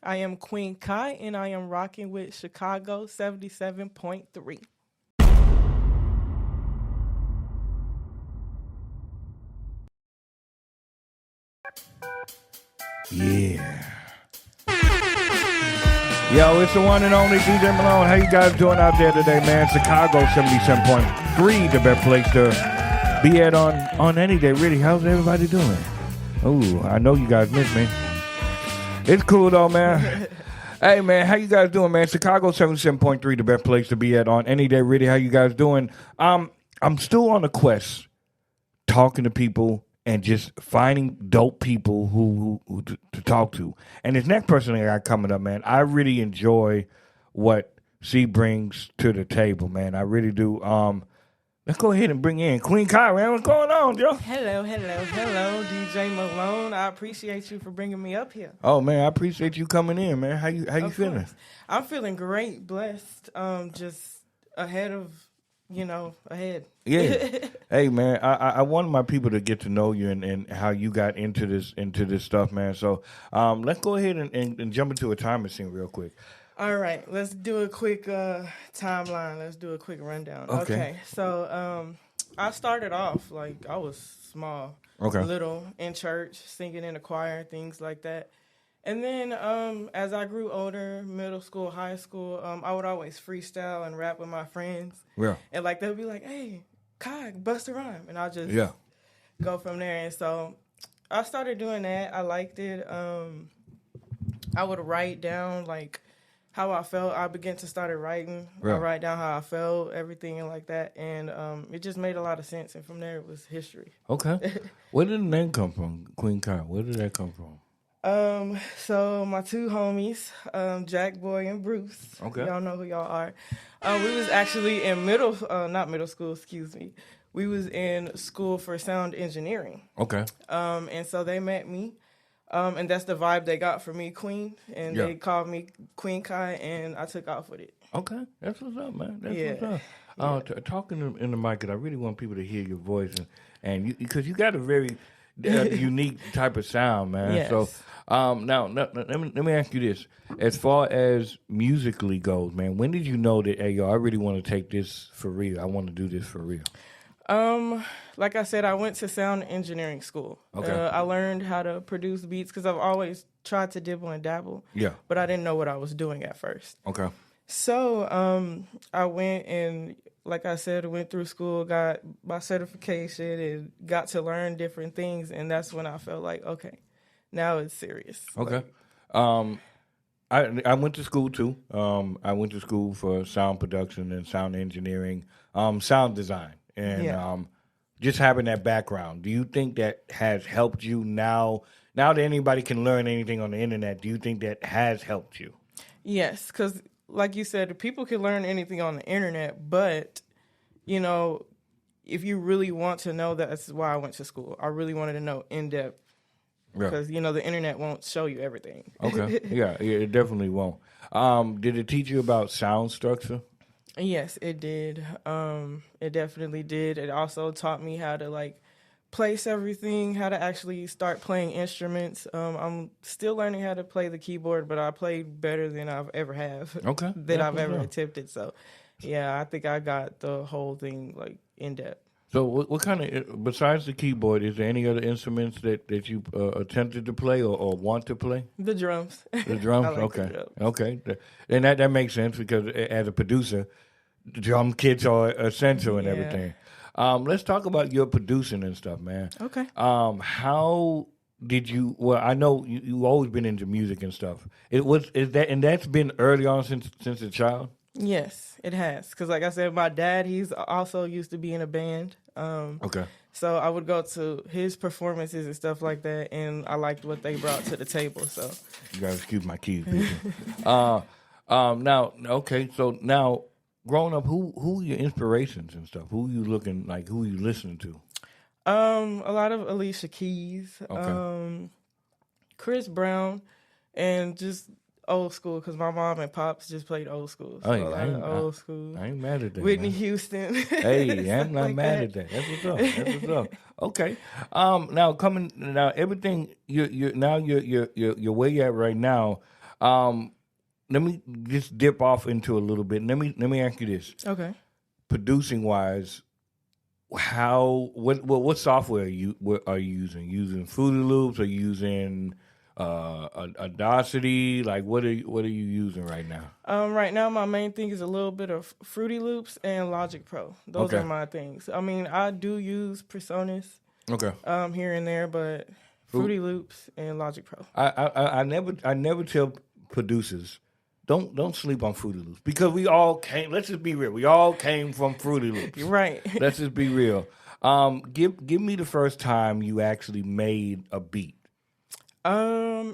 I am Kween Kye, and I am rocking with Chicago 77.3. Yeah. Yo, it's the one and only DJ Malone. How you guys doing out there today, man? Chicago 77.3, the best place to be at on any day. Really, how's everybody doing? Oh, I know you guys miss me. It's cool though, man. Hey, man, how you guys doing, man? Chicago 77.3, the best place to be at on any day. Really, how you guys doing? I'm still on a quest, talking to people and just finding dope people who to talk to. And this next person I got coming up, man, I really enjoy what she brings to the table, man. I really do. Let's go ahead and bring in Kween Kye, man. What's going on, Joe? Hello, DJ Malone. I appreciate you for bringing me up here. Oh, man, I appreciate you coming in, man. How you feeling? Course. I'm feeling great, blessed. Just ahead. Yeah. Hey, man, I want my people to get to know you and how you got into this stuff, man. So let's go ahead and jump into a time machine real quick. All right, let's do a quick timeline. Let's do a quick rundown. Okay. So I started off like I was small, little in church, singing in the choir, things like that. And then as I grew older, middle school, high school, I would always freestyle and rap with my friends. Yeah. And like they'll be like, "Hey, Kai, bust a rhyme," and I'll just go from there. And so I started doing that. I liked it. I would write down like how I felt. I began to start writing. I write down how I felt, everything and like that. And it just made a lot of sense. And from there, it was history. Okay. Where did the name come from, Kween Kye? Where did that come from? So my two homies, Jack Boy and Bruce. Okay. Y'all know who y'all are. We was actually in not middle school, excuse me. We was in school for sound engineering. Okay. And so they met me. And that's the vibe they got for me, Queen. And they called me Kween Kye, and I took off with it. Okay. That's what's up, man. That's what's up. Talking in the mic, because I really want people to hear your voice. And because you got a very unique type of sound, man. Yes. So now let me ask you this. As far as musically goes, man, when did you know that, hey, yo, I really want to take this for real? I want to do this for real. Like I said, I went to sound engineering school. Okay. I learned how to produce beats because I've always tried to dibble and dabble. Yeah. But I didn't know what I was doing at first. Okay. So I went and, like I said, went through school, got my certification, and got to learn different things. And that's when I felt like, okay, now it's serious. Okay. I went to school too. I went to school for sound production and sound engineering, sound design, and just having that background. Do you think that has helped you now? Now that anybody can learn anything on the internet, do you think that has helped you? Yes, because like you said, people can learn anything on the internet, but if you really want to know, that's why I went to school. I really wanted to know in depth. Because, the internet won't show you everything. Okay. Yeah, it definitely won't. Did it teach you about sound structure? Yes, it did. It definitely did. It also taught me how to, place everything, how to actually start playing instruments. I'm still learning how to play the keyboard, but I play better than I've ever have. Okay. Than I've ever attempted. So, yeah, I think I got the whole thing, in depth. So what kind of, besides the keyboard, is there any other instruments that you attempted to play or want to play? The drums. The drums? Okay. The drums. Okay. And that makes sense because as a producer, the drum kits are essential and everything. Let's talk about your producing and stuff, man. Okay. How did you, well, I know you always been into music and stuff. And that's been early on since a child? Yes, it has. Because like I said, my dad, he's also used to be in a band. Okay. So I would go to his performances and stuff like that, and I liked what they brought to the table. So you guys excuse my keys. Now, okay. So now, growing up, who are your inspirations and stuff? Who you looking like? Who you listening to? A lot of Alicia Keys, Chris Brown, and just old school because my mom and pops just played old school. So old school. I ain't mad at that. Whitney man. Houston. Hey, I'm not mad at that. That's what's up. That's what's up. Okay. Now everything you're where you at right now. Let me just dip off into a little bit. Let me ask you this. Okay. Producing wise, what software are you using? Using Fruity Loops? Are you using Audacity? Like what are you using right now? Right now my main thing is a little bit of Fruity Loops and Logic Pro. Those are my things. I mean, I do use Presonus. Okay. Here and there, but Fruity Loops and Logic Pro. I never tell producers don't sleep on Fruity Loops because we all came. Let's just be real. We all came from Fruity Loops. Right. Let's just be real. Give me the first time you actually made a beat. I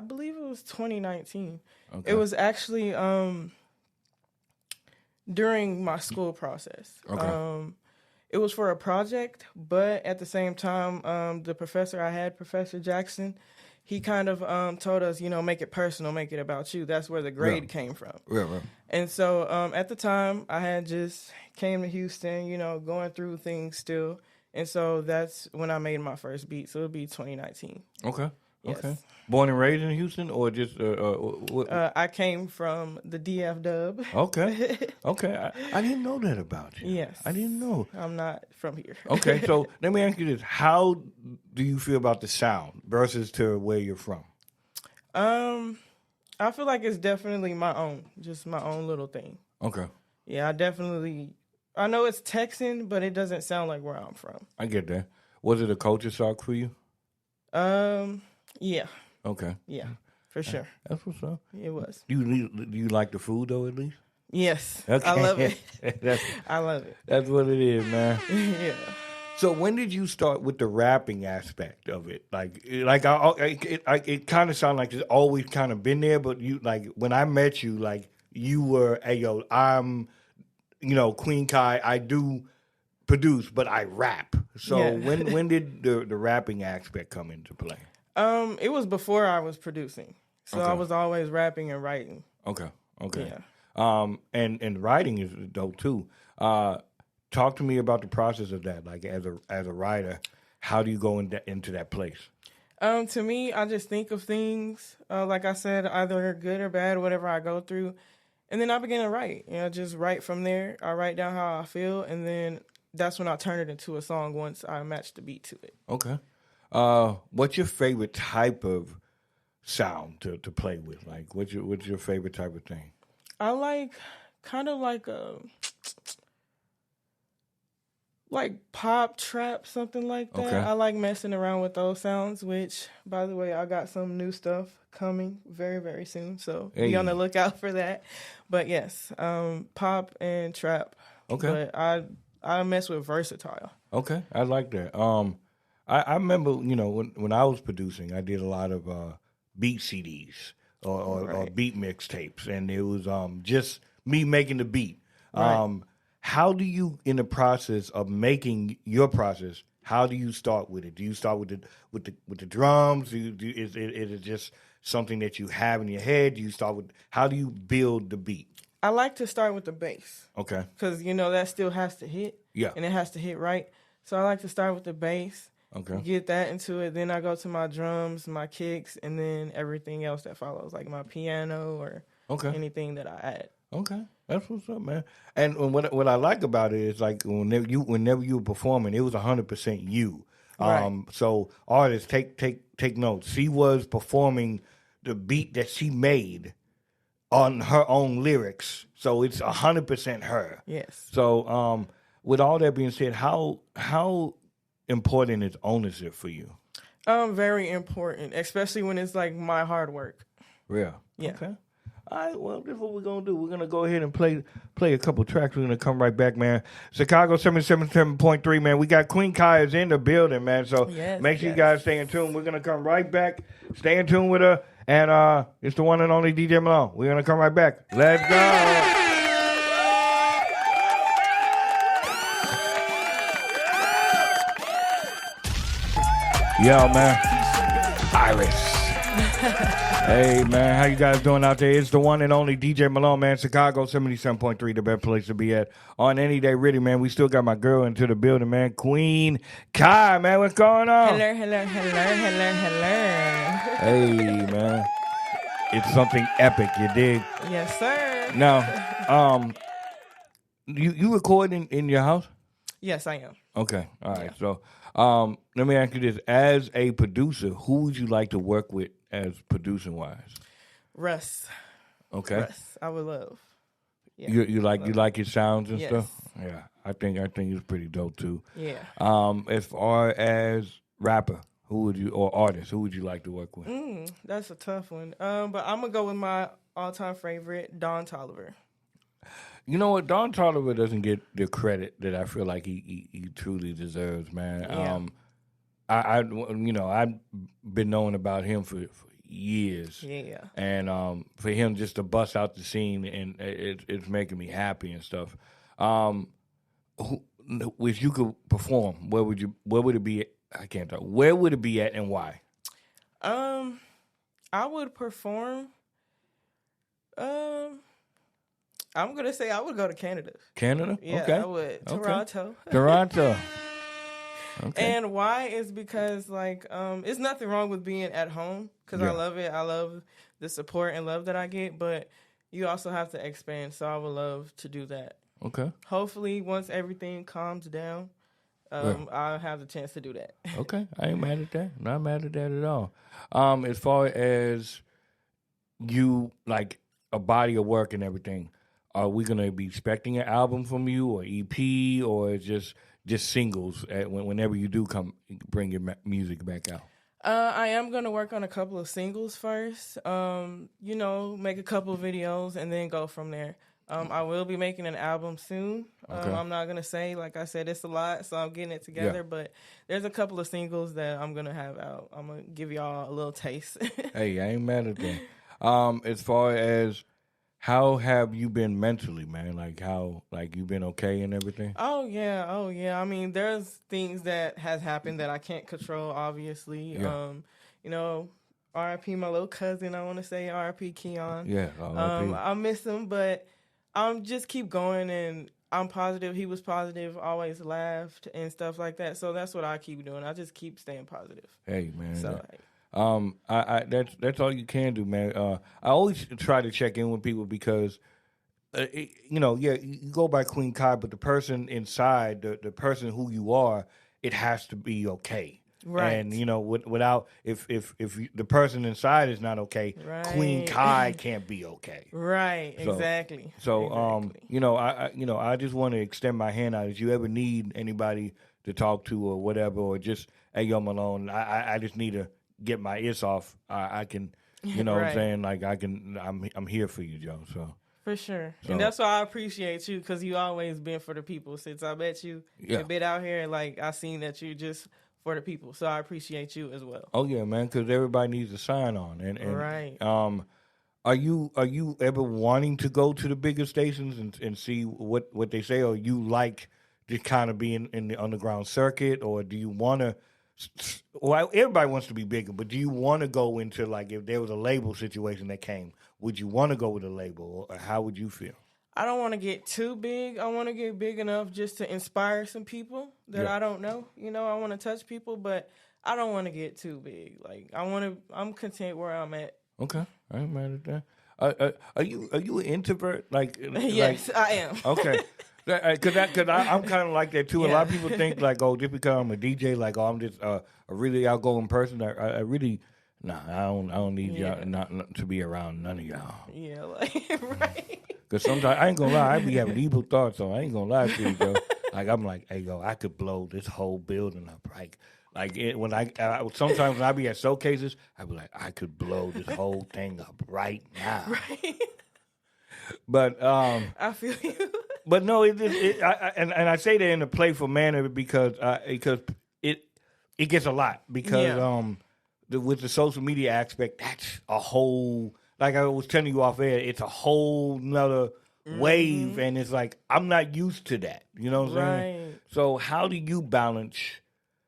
believe it was 2019. Okay. It was actually during my school process. Okay. It was for a project, but at the same time, the professor I had, Professor Jackson, he kind of told us, make it personal, make it about you. That's where the grade came from. Yeah. And so at the time, I had just came to Houston, going through things still. And so that's when I made my first beat. So it'll be 2019. Okay. Yes. Okay. Born and raised in Houston, or just I came from the DF Dub. Okay. Okay. I didn't know that about you. Yes. I didn't know. I'm not from here. Okay. So let me ask you this: how do you feel about the sound versus to where you're from? I feel like it's definitely my own, just my own little thing. Okay. Yeah, I know it's Texan, but it doesn't sound like where I'm from. I get that. Was it a culture shock for you? Yeah. Okay. Yeah, for sure. That's what's up. It was. Do you like the food though, at least? Yes. Okay. I love it. I love it. That's what it is, man. Yeah. So when did you start with the rapping aspect of it? It kind of sounded like it's always kind of been there, but you when I met you, you were, hey yo, I'm, Kween Kye. I do produce, but I rap. So when did the rapping aspect come into play? It was before I was producing, so I was always rapping and writing. Okay. Yeah. And writing is dope too. Talk to me about the process of that. Like as a writer, how do you go into that place? To me, I just think of things, like I said, either good or bad, whatever I go through, and then I begin to write. Just write from there. I write down how I feel, and then that's when I turn it into a song once I match the beat to it. Okay. What's your favorite type of sound to play with? Like, what's your favorite type of thing? I like kind of like pop, trap, something like that. Okay. I like messing around with those sounds, which, by the way, I got some new stuff coming very, very soon. So be on the lookout for that. But yes, pop and trap. Okay. But I mess with versatile. Okay. I like that. I remember, when I was producing, I did a lot of beat CDs or beat mixtapes, and it was just me making the beat. Right. How do you, in the process of making your process, how do you start with it? Do you start with the drums? Is it just something that you have in your head? Do you start with, how do you build the beat? I like to start with the bass. Okay. Because, that still has to hit. Yeah. And it has to hit right. So I like to start with the bass. Okay. Get that into it. Then I go to my drums, my kicks, and then everything else that follows, like my piano or anything that I add. Okay. That's what's up, man. And what I like about it is like whenever you were performing, it was 100% you. Right. So artists take notes. She was performing the beat that she made on her own lyrics, so it's 100% her. Yes. So with all that being said, how important is ownership for you? Very important, especially when it's like my hard work. Yeah. Yeah. Okay. All right, well, this is what we're going to do. We're going to go ahead and play a couple tracks. We're going to come right back, man. Chicago 77.3, man. We got Kween Kye is in the building, man. So make sure you guys stay in tune. We're going to come right back. Stay in tune with her. And it's the one and only DJ Malone. We're going to come right back. Let's go. Yo, man. Iris. Hey, man, how you guys doing out there? It's the one and only DJ Malone, man. Chicago 77.3, the best place to be at on any day, really, man. We still got my girl into the building, man. Kween Kye, man. What's going on? Hello. Hey, man. it's something epic. You dig? Yes, sir. Now, you record in your house? Yes, I am. Okay, all right. Yeah. So, let me ask you this: as a producer, who would you like to work with as producing wise? Russ. Okay. Russ, I would love. Yeah. You like his sounds and stuff? Yeah. I think he's pretty dope too. Yeah. As far as rapper, or artist, who would you like to work with? That's a tough one. But I'm gonna go with my all-time favorite, Don Toliver. You know what? Don Toliver doesn't get the credit that I feel like he truly deserves, man. Yeah. I've been knowing about him for years. Yeah. And for him just to bust out the scene, and it's making me happy and stuff. If you could perform, where would it be? I can't talk. Where would it be at, and why? I would perform. I'm gonna say I would go to Canada. Canada? Yeah, okay. I would. Toronto. Toronto. Okay. And why is because it's nothing wrong with being at home because I love it. I love the support and love that I get, but you also have to expand. So I would love to do that. Okay. Hopefully, once everything calms down, I'll have the chance to do that. Okay, I ain't mad at that. Not mad at that at all. As far as you like a body of work and everything, are we gonna be expecting an album from you, or EP, or just singles whenever you do bring your music back out? I am going to work on a couple of singles first, make a couple of videos and then go from there. I will be making an album soon. Okay. I'm not going to say, like I said, it's a lot, so I'm getting it together, but there's a couple of singles that I'm going to have out. I'm going to give y'all a little taste. Hey, I ain't mad at that. As far as how have you been mentally, man? Like you been okay and everything? Oh yeah. I mean, there's things that has happened that I can't control, obviously. Yeah. R.I.P. my little cousin, I want to say R.I.P. Keon. Yeah, R.I.P. I miss him, but I'm just keep going, and I'm positive he was positive, always laughed and stuff like that. So that's what I keep doing. I just keep staying positive. Hey, man. So, that's all you can do, man. I always try to check in with people because, you go by Kween Kye, but the person inside, the person who you are, it has to be okay. Right. And without if the person inside is not okay, right. Kween Kye can't be okay. Right. Exactly. So I just want to extend my hand out. If you ever need anybody to talk to or whatever, or just hey, yo, Malone, I just need to get my ears off. I can, right. What I'm saying? Like I'm here for you, Joe. So for sure, and that's why I appreciate you because you always been for the people since I met you. Yeah. Been out here, like I seen that you just for the people. So I appreciate you as well. Oh yeah, man, because everybody needs to sign on. And right. Are you ever wanting to go to the bigger stations and see what they say, or you like to kind of be in the underground circuit, or do you want to? Well, everybody wants to be bigger, but do you want to go into, like, if there was a label situation that came, would you want to go with a label, or how would you feel? I don't want to get too big. I want to get big enough just to inspire some people that I don't know. I want to touch people, but I don't want to get too big. Like, I'm content where I'm at. Okay, I ain't mad at that. Are you an introvert? Yes, I am. Okay. Because I'm kind of like that too. Yeah. A lot of people think like, oh, just because I'm a DJ, like, oh, I'm just a really outgoing person. I really, I don't need y'all not to be around none of y'all. Yeah, right. Because sometimes I ain't gonna lie, I be having evil thoughts, so I ain't gonna lie to you, yo. Like I'm like, hey, yo, I could blow this whole building up, right? When sometimes when I be at showcases, I be like, I could blow this whole thing up right now. Right. But I feel you. But no, I say that in a playful manner because it gets a lot because with the social media aspect, that's a whole, like I was telling you off air, it's a whole nother wave, and it's like I'm not used to that. You know what I'm saying? So how do you balance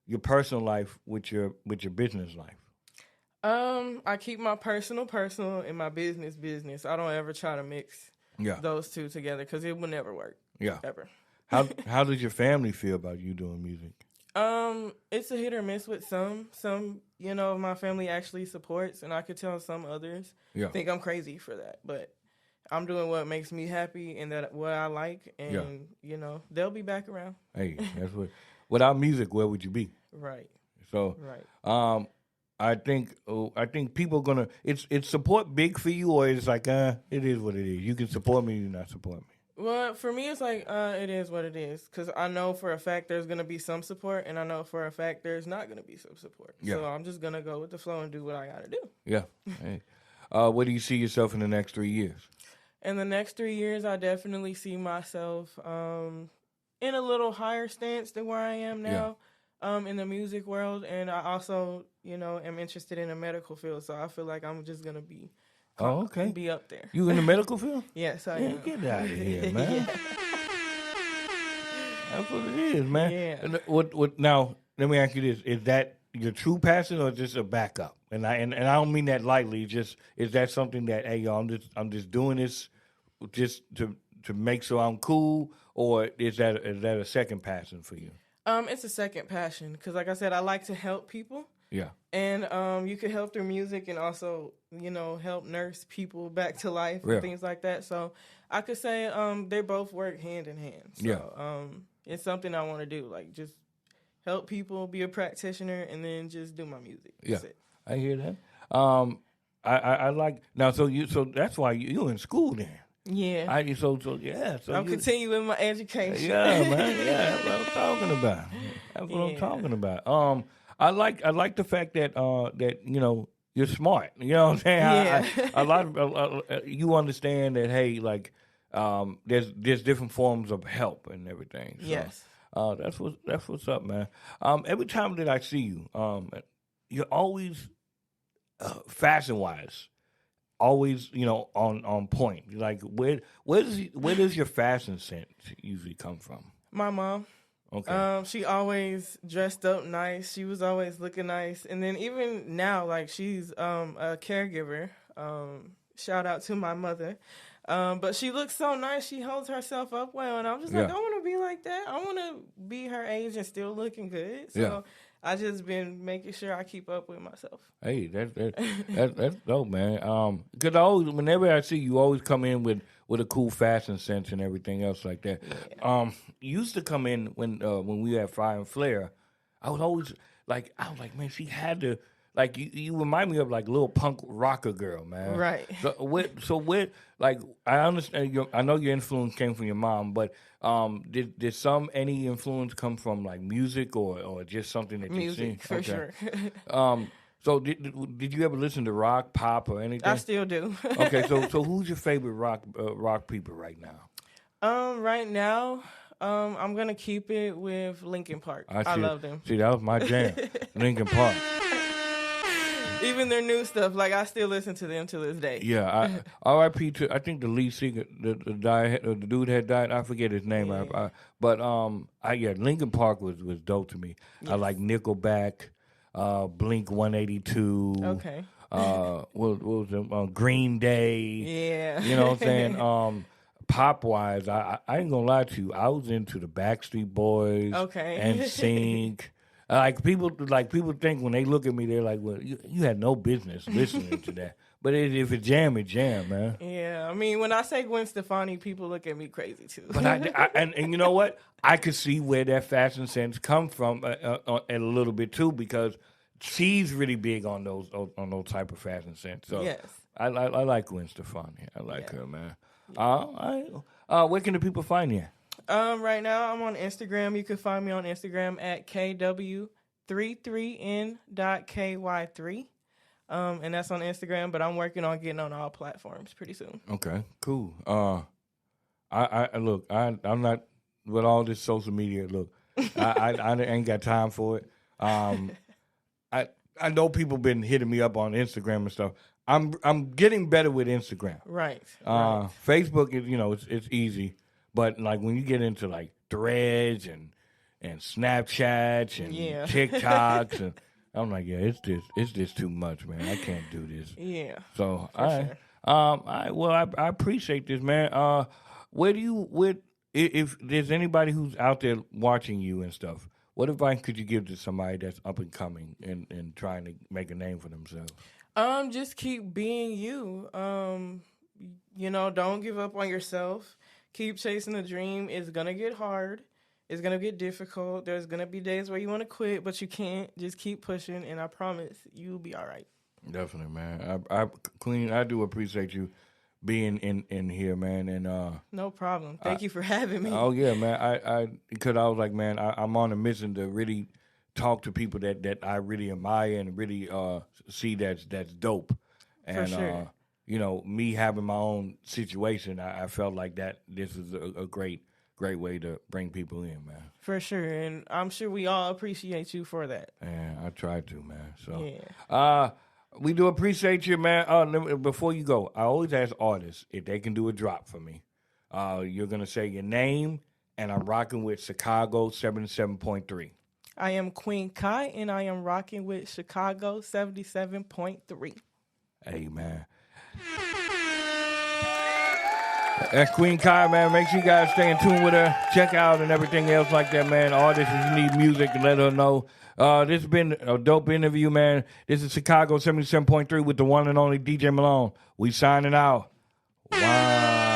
your personal life with your business life? I keep my personal and my business. I don't ever try to mix those two together because it will never work. Yeah. Ever. How does your family feel about you doing music? It's a hit or miss with some. Some, my family actually supports, and I could tell some others think I'm crazy for that. But I'm doing what makes me happy and that what I like, and they'll be back around. Hey, that's what. Without music, where would you be? Right. So, I think people gonna. It's support big for you, or it's like it is what it is. You can support me, you not support me. Well, for me, it's like it is what it is, because I know for a fact there's gonna be some support, and I know for a fact there's not gonna be some support. Yeah. So I'm just gonna go with the flow and do what I gotta do. Yeah. Hey. Where do you see yourself in the next 3 years? In the next 3 years, I definitely see myself in a little higher stance than where I am now in the music world. And I also, am interested in the medical field. So I feel like I'm just going to be be up there. You in the medical field? Yes, I am. Get out of here, man. That's what it is, man. Yeah. What now, let me ask you this. Is that your true passion or just a backup? And I don't mean that lightly. Just is that something that I'm just doing this just to make sure I'm cool, or is that a second passion for you? It's a second passion because, like I said, I like to help people. Yeah. And you can help through music and also help nurse people back to life and things like that. So I could say they both work hand in hand. So it's something I want to do, like just help people, be a practitioner, and then just do my music. That's it. I hear that. I like now. So that's why you're in school then. Yeah. So I'm continuing my education. Yeah, man. Yeah, that's what I'm talking about. That's what I'm talking about. I like the fact that you're smart. You know what I'm saying? Yeah. You understand that. Hey, like there's different forms of help and everything. So, yes. That's what's up, man. Every time that I see you, you're always fashion wise, always on point. Like where does your fashion sense usually come from? My mom. Okay. She always dressed up nice. She was always looking nice, and then even now, like she's a caregiver. Shout out to my mother. But she looks so nice. She holds herself up well, and I'm just like, I want to be like that. I want to be her age and still looking good. So I just been making sure I keep up with myself. Hey, that's dope, man. Because whenever I see you, you always come in with a cool fashion sense and everything else like that. Yeah. You used to come in when we had Fire and Flare. I was like, man, she had to. Like you remind me of like little punk rocker girl, man. Right. So like I understand I know your influence came from your mom, but did any influence come from like music or just something that you seen? Music for sure. So did you ever listen to rock, pop, or anything? I still do. Okay, so who's your favorite rock people right now? Right now, I'm gonna keep it with Linkin Park. I love them. See, that was my jam, Linkin Park. Even their new stuff, like I still listen to them to this day. Yeah, R.I.P. to I think the lead singer, the dude had died. I forget his name. Yeah. Linkin Park was dope to me. Yes. I like Nickelback, Blink 182. Okay. What was it? Green Day. Yeah. You know what I'm saying? Pop wise, I ain't gonna lie to you. I was into the Backstreet Boys. Okay. And NSYNC. People think when they look at me, they're like, "Well, you had no business listening to that." But if it's jam, it's jam, man. Yeah, I mean, when I say Gwen Stefani, people look at me crazy too. But and you know what? I could see where that fashion sense come from a little bit too, because she's really big on those type of fashion sense. So yes, I like Gwen Stefani. I like her, man. Where can the people find you? Right now I'm on Instagram. You can find me on Instagram at kw33n.ky3. And that's on Instagram, but I'm working on getting on all platforms pretty soon. Okay, cool. I'm not with all this social media. Look, I ain't got time for it. I know people been hitting me up on Instagram and stuff. I'm getting better with Instagram. Right. Facebook is it's easy. But like when you get into like Threads and Snapchats and TikToks, and I'm like, it's just too much, man. I can't do this. Yeah. So I appreciate this, man. If there's anybody who's out there watching you and stuff, What advice could you give to somebody that's up and coming and trying to make a name for themselves? Just keep being you. Don't give up on yourself. Keep chasing the dream. It's gonna get hard. It's gonna get difficult. There's gonna be days where you want to quit, but you can't. Just keep pushing, and I promise you'll be all right. Definitely, man. Queen, I do appreciate you being in here, man. And no problem. Thank you for having me. Oh yeah, man. Because I was like, man, I'm on a mission to really talk to people that I really admire and really see that's dope. And for sure. Me having my own situation, I felt like that this is a great way to bring people in, man. For sure, and I'm sure we all appreciate you for that. Yeah, I try to, man. So yeah. We do appreciate you, man. Before you go, I always ask artists if they can do a drop for me. You're going to say your name, and I'm rocking with Chicago 77.3. I am Kween Kye, and I am rocking with Chicago 77.3. Hey, man. That's Kween Kye, man. Make sure you guys stay in tune with her. Check out and everything else like that, man. Artists, if you need music, let her know. This has been a dope interview, man. This is Chicago 77.3 with the one and only DJ Malone. We signing out. Wow.